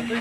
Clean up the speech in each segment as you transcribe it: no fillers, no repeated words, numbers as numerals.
जय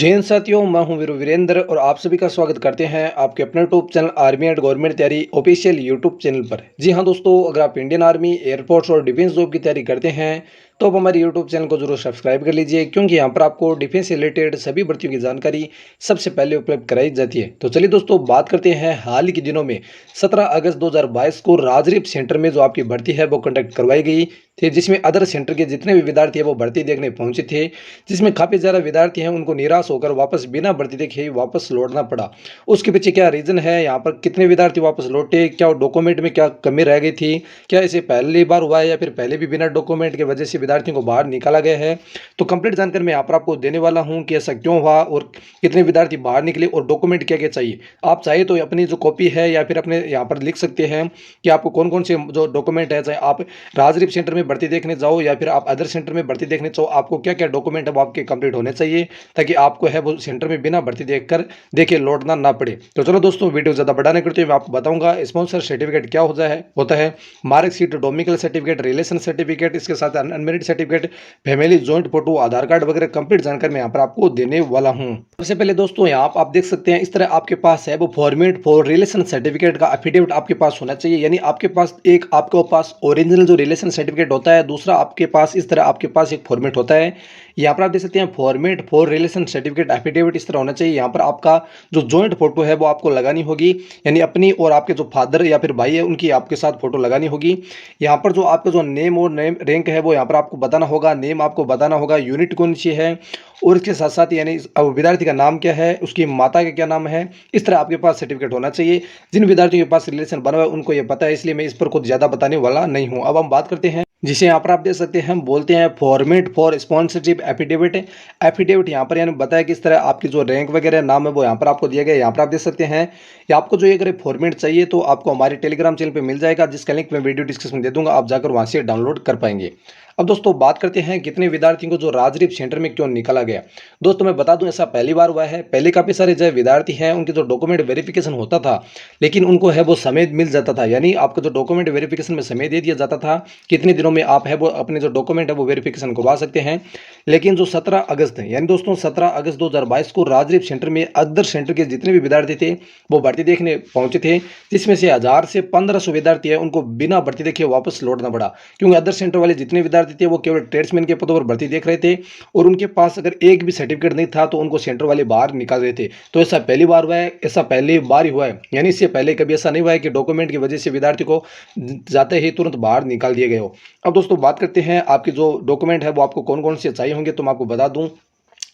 हिंद साथियों, मैं हूं वीरेंद्र और आप सभी का स्वागत करते हैं आपके अपने YouTube channel army and government तैयारी ऑफिशियल यूट्यूब चैनल पर। जी हां दोस्तों, अगर आप इंडियन आर्मी, एयरफोर्स और डिफेंस जॉब की तैयारी करते हैं तो आप हमारे यूट्यूब चैनल को जरूर सब्सक्राइब कर लीजिए, क्योंकि यहां पर आपको डिफेंस से रिलेटेड सभी भर्तियों की जानकारी सबसे पहले उपलब्ध कराई जाती है। तो चलिए दोस्तों, बात करते हैं हाल ही के दिनों में 17 अगस्त 2022 को राजरीप सेंटर में जो आपकी भर्ती है वो कंडक्ट करवाई गई थी, जिसमें अदर सेंटर के जितने भी विद्यार्थी है वो भर्ती देखने पहुंचे थे, जिसमें काफ़ी ज़्यादा विद्यार्थी हैं उनको निराश होकर वापस बिना भर्ती देखे ही वापस लौटना पड़ा। उसके पीछे क्या रीज़न है, यहाँ पर कितने विद्यार्थी वापस लौटे, क्या डॉक्यूमेंट में क्या कमी रह गई थी, क्या इसे पहली बार हुआ है या फिर पहले भी बिना डॉक्यूमेंट के वजह से विद्यार्थियों को बाहर निकाला गया है। तो कंप्लीट जानकारी मैं यहाँ पर आपको देने वाला हूँ कि ऐसा क्यों हुआ और कितने विद्यार्थी बाहर निकले और डॉक्यूमेंट क्या क्या चाहिए। आप चाहे तो अपनी जो कॉपी है या फिर अपने यहाँ पर लिख सकते हैं कि आपको कौन कौन से जो डॉक्यूमेंट है, चाहे आप राजरीप सेंटर में भर्ती देखने जाओ या फिर आप अदर सेंटर में भर्ती देखने जाओ, आपको क्या क्या डॉक्यूमेंट है वो आपके कंप्लीट होने चाहिए, ताकि आपको है वो सेंटर में बिना भर्ती देखकर देखे लौटना ना पड़े। तो चलो दोस्तों, वीडियो ज़्यादा बढ़ाने करते हुए मैं आपको बताऊंगा स्पॉन्सर सर्टिफिकेट क्या होता है marksheet, domicile certificate, relation certificate, इसके साथ unmarried certificate, family joint photo, Aadhaar card वगैरह कंप्लीट जानकारी मैं यहाँ पर आपको देने वाला हूँ। सबसे पहले दोस्तों, यहाँ आप देख सकते हैं इस तरह आपके पास है वो फॉर्मेट फॉर रिलेशन सर्टिफिकेट का एफिडेविट आपके पास होना चाहिए। यानी आपके पास आपके पास ओरिजिनल जो रिलेशन सर्टिफिकेट होता है, दूसरा आपके पास इस तरह आपके पास एक फॉर्मेट होता है। यहाँ पर आप देख सकते हैं format for relation certificate affidavit इस तरह होना चाहिए। यहाँ पर आपका जो जॉइंट फोटो है वो आपको लगानी होगी, यानी अपनी और आपके जो फादर या फिर भाई है उनकी आपके साथ फोटो लगानी होगी। यहाँ पर जो आपका जो नेम और नेम रैंक है वो यहाँ पर आपको बताना होगा, नेम आपको बताना होगा, यूनिट कौन सी है और इसके साथ साथ यानी विद्यार्थी का नाम क्या है, उसकी माता का क्या नाम है, इस तरह आपके पास सर्टिफिकेट होना चाहिए। जिन विद्यार्थियों के पास रिलेशन बना हुआ है उनको ये पता है, इसलिए मैं इस पर कुछ ज़्यादा बताने वाला नहीं हूँ। अब हम बात करते हैं जिसे यहाँ पर आप देख सकते हैं, हम बोलते हैं format for sponsorship affidavit. Affidavit यहाँ पर यानी बताया किस तरह आपकी जो रैंक वगैरह नाम है वो यहाँ पर आपको दिया गया है। यहाँ पर आप देख सकते हैं कि आपको जो अगर फॉर्मेट चाहिए तो आपको हमारे टेलीग्राम चैनल पे मिल जाएगा, जिसका लिंक मैं वीडियो डिस्क्रिप्शन में दे दूंगा, आप जाकर वहाँ से डाउनलोड कर पाएंगे। अब दोस्तों बात करते हैं कितने विद्यार्थियों को जो राजरीप सेंटर में क्यों निकाला गया। दोस्तों मैं बता दूं, ऐसा पहली बार हुआ है। पहले काफ़ी सारे जो विद्यार्थी हैं उनके जो डॉक्यूमेंट वेरिफिकेशन होता था, लेकिन उनको है वो समय मिल जाता था, यानी आपका जो डॉक्यूमेंट वेरिफिकेशन में समय दे दिया जाता था कितने दिनों में आप है वो अपने जो डॉक्यूमेंट है वो वेरिफिकेशन करवा सकते हैं। लेकिन जो 17 अगस्त है, यानी दोस्तों 17 अगस्त 2022 को राजरीप सेंटर में अदर सेंटर के जितने भी विद्यार्थी थे वो भर्ती देखने पहुंचे थे, जिसमें से 1000 से 1500 विद्यार्थी है उनको बिना भर्ती देखे वापस लौटना पड़ा, क्योंकि अदर सेंटर वाले जितने विद्यार्थी थे वो केवल ट्रेड्समैन के पदों पर भर्ती देख रहे थे और उनके पास अगर एक भी सर्टिफिकेट नहीं था तो उनको सेंटर वाले बाहर निकाल रहे थे। तो ऐसा पहली बार हुआ है, ऐसा पहली बार ही हुआ है, यानी इससे पहले कभी ऐसा नहीं हुआ है कि डॉक्यूमेंट की वजह से विद्यार्थी को जाते ही तुरंत बाहर निकाल दिया गया हो। अब दोस्तों बात करते हैं आपके जो डॉक्यूमेंट है वो आपको कौन कौन से चाहिए होंगे, तो मैं आपको बता दूं।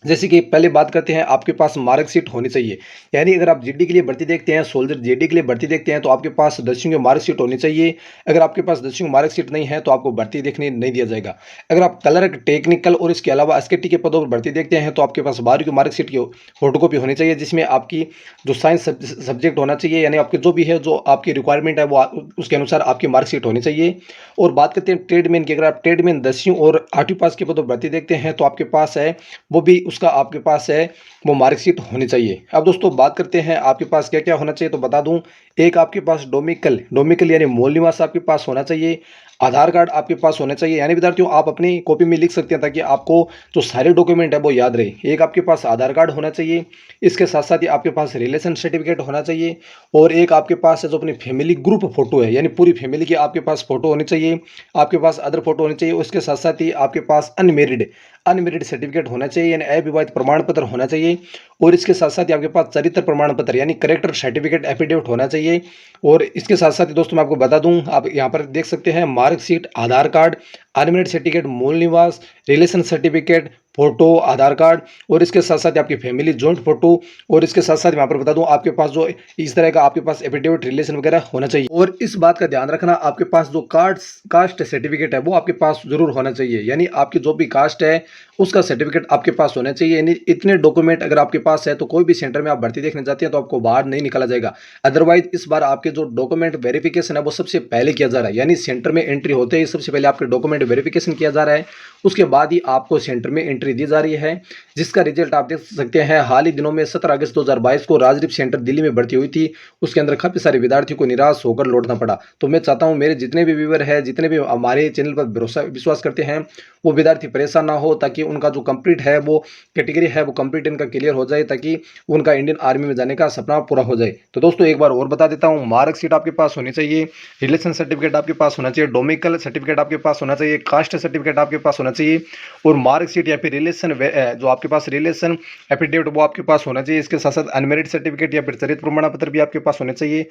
जैसे कि पहले बात करते हैं, आपके पास मार्कशीट होनी चाहिए। यानी अगर आप जीडी के लिए भर्ती देखते हैं, सोल्जर जीडी के लिए भर्ती देखते हैं, तो आपके पास 10वीं की मार्कशीट होनी चाहिए। अगर आपके पास 10वीं की मार्कशीट नहीं है तो आपको भर्ती देखने नहीं दिया जाएगा। अगर आप क्लर्क, टेक्निकल और इसके अलावा एसकेटी के पदों पर भर्ती देखते हैं तो आपके पास 12वीं की मार्कशीट की फोटोकॉपी होनी चाहिए, जिसमें आपकी जो साइंस सब्जेक्ट होना चाहिए, यानी आपके जो भी है जो आपकी रिक्वायरमेंट है वो उसके अनुसार आपकी मार्कशीट होनी चाहिए। और बात करते हैं ट्रेडमैन की, अगर आप ट्रेडमैन 10वीं और 8वीं पास के पदों पर भर्ती देखते हैं तो आपके पास है वो भी उसका आपके पास है वो मार्कशीट होनी चाहिए। अब दोस्तों बात करते हैं आपके पास क्या क्या होना चाहिए, तो बता दूं। एक आपके पास डोमिकल यानी मूल निवास आपके पास होना चाहिए। आधार कार्ड आपके पास होना चाहिए, यानी विद्यार्थियों आप अपनी कॉपी में लिख सकते हैं ताकि आपको जो सारे डॉक्यूमेंट है वो याद रहे। एक आपके पास आधार कार्ड होना चाहिए, इसके साथ साथ ही आपके पास रिलेशन सर्टिफिकेट होना चाहिए, और एक आपके पास है जो अपनी फैमिली ग्रुप फोटो है, यानी पूरी फैमिली की आपके पास फोटो होनी चाहिए। आपके पास अदर फोटो होनी चाहिए। उसके साथ साथ ही आपके पास अनमेरिड सर्टिफिकेट होना चाहिए, यानी अविवाहित प्रमाण पत्र होना चाहिए। और इसके साथ साथ ही आपके पास चरित्र प्रमाण पत्र यानी करेक्टर सर्टिफिकेट एफिडेविट होना चाहिए। और इसके साथ साथ ही दोस्तों मैं आपको बता दूं, आप यहाँ पर देख सकते हैं मार्कशीट, आधार कार्ड, अनमेरिड सर्टिफिकेट, मूल निवास, relation certificate, photo, Aadhaar card, और इसके साथ साथ आपकी फैमिली जॉइंट फोटो। और इसके साथ साथ यहाँ पर बता दूं, आपके पास जो इस तरह का आपके पास एफिडेविट रिलेशन वगैरह होना चाहिए। और इस बात का ध्यान रखना, आपके पास जो कास्ट सर्टिफिकेट है वो आपके पास जरूर होना चाहिए, यानी आपकी जो भी कास्ट है उसका सर्टिफिकेट आपके पास होना चाहिए। यानी इतने डॉक्यूमेंट अगर आपके पास है तो कोई भी सेंटर में आप भर्ती देखने जाते हैं तो आपको बाहर नहीं निकाला जाएगा। अदरवाइज इस बार आपके जो डॉक्यूमेंट वेरिफिकेशन है वो सबसे पहले किया जा रहा है। यानी सेंटर में एंट्री होते ही सबसे पहले आपके डॉक्यूमेंट वेरिफिकेशन किया जा रहा है, उसके बाद ही आपको सेंटर में एंट्री दी जा रही है, जिसका रिजल्ट आप देख सकते हैं। हाल ही दिनों में 17 अगस्त 2022 को राजदीप सेंटर दिल्ली में भर्ती हुई थी, उसके अंदर काफी सारे विद्यार्थियों को निराश होकर लौटना पड़ा। तो मैं चाहता हूं मेरे जितने भी व्यूअर है, जितने भी हमारे चैनल पर भरोसा विश्वास करते हैं, वो विद्यार्थी परेशान ना हो, ताकि उनका जो कंप्लीट है वो कैटेगरी है वो कंप्लीट इनका क्लियर हो जाए, ताकि उनका इंडियन आर्मी में जाने का सपना पूरा हो जाए। तो दोस्तों एक बार और बता देता हूँ, मार्कशीट आपके पास होनी चाहिए, रिलेशन सर्टिफिकेट आपके पास होना चाहिए, डोमिकल सर्टिफिकेट आपके पास होना चाहिए, कास्ट सर्टिफिकेट आपके पास होना चाहिए, और मार्कशीट या फिर रिलेशन जो आपके पास रिलेशन एफिडेविट वो आपके पास होना चाहिए। इसके साथ साथ अनमेरिड सर्टिफिकेट या फिर चरित्र प्रमाण पत्र भी आपके पास होने चाहिए,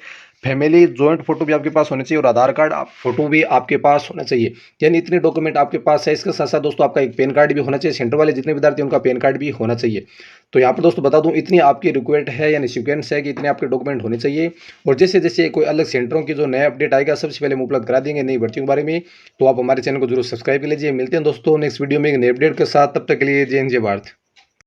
फैमिली जॉइंट फोटो भी आपके पास होना चाहिए, और आधार कार्ड फोटो भी आपके पास होना चाहिए। यानी इतने डॉक्यूमेंट आपके पास है। इसके साथ साथ दोस्तों आपका एक पैन कार्ड भी होना चाहिए। सेंटर वाले जितने विद्यार्थी उनका पैन कार्ड भी होना चाहिए। तो यहाँ पर दोस्तों बता दूं, इतनी आपकी रिक्वायर्ड है, यानी सीक्वेंस है कि इतने आपके डॉक्यूमेंट होने चाहिए। और जैसे जैसे कोई अलग सेंटरों की जो नया अपडेट आएगा सबसे पहले हम उपलब्ध करा देंगे नई भर्तियों के बारे में। तो आप हमारे चैनल को जरूर सब्सक्राइब कर लीजिए। मिलते हैं दोस्तों नेक्स्ट वीडियो में एक नए अपडेट के साथ, तब तक के लिए जय हिंद जय भारत।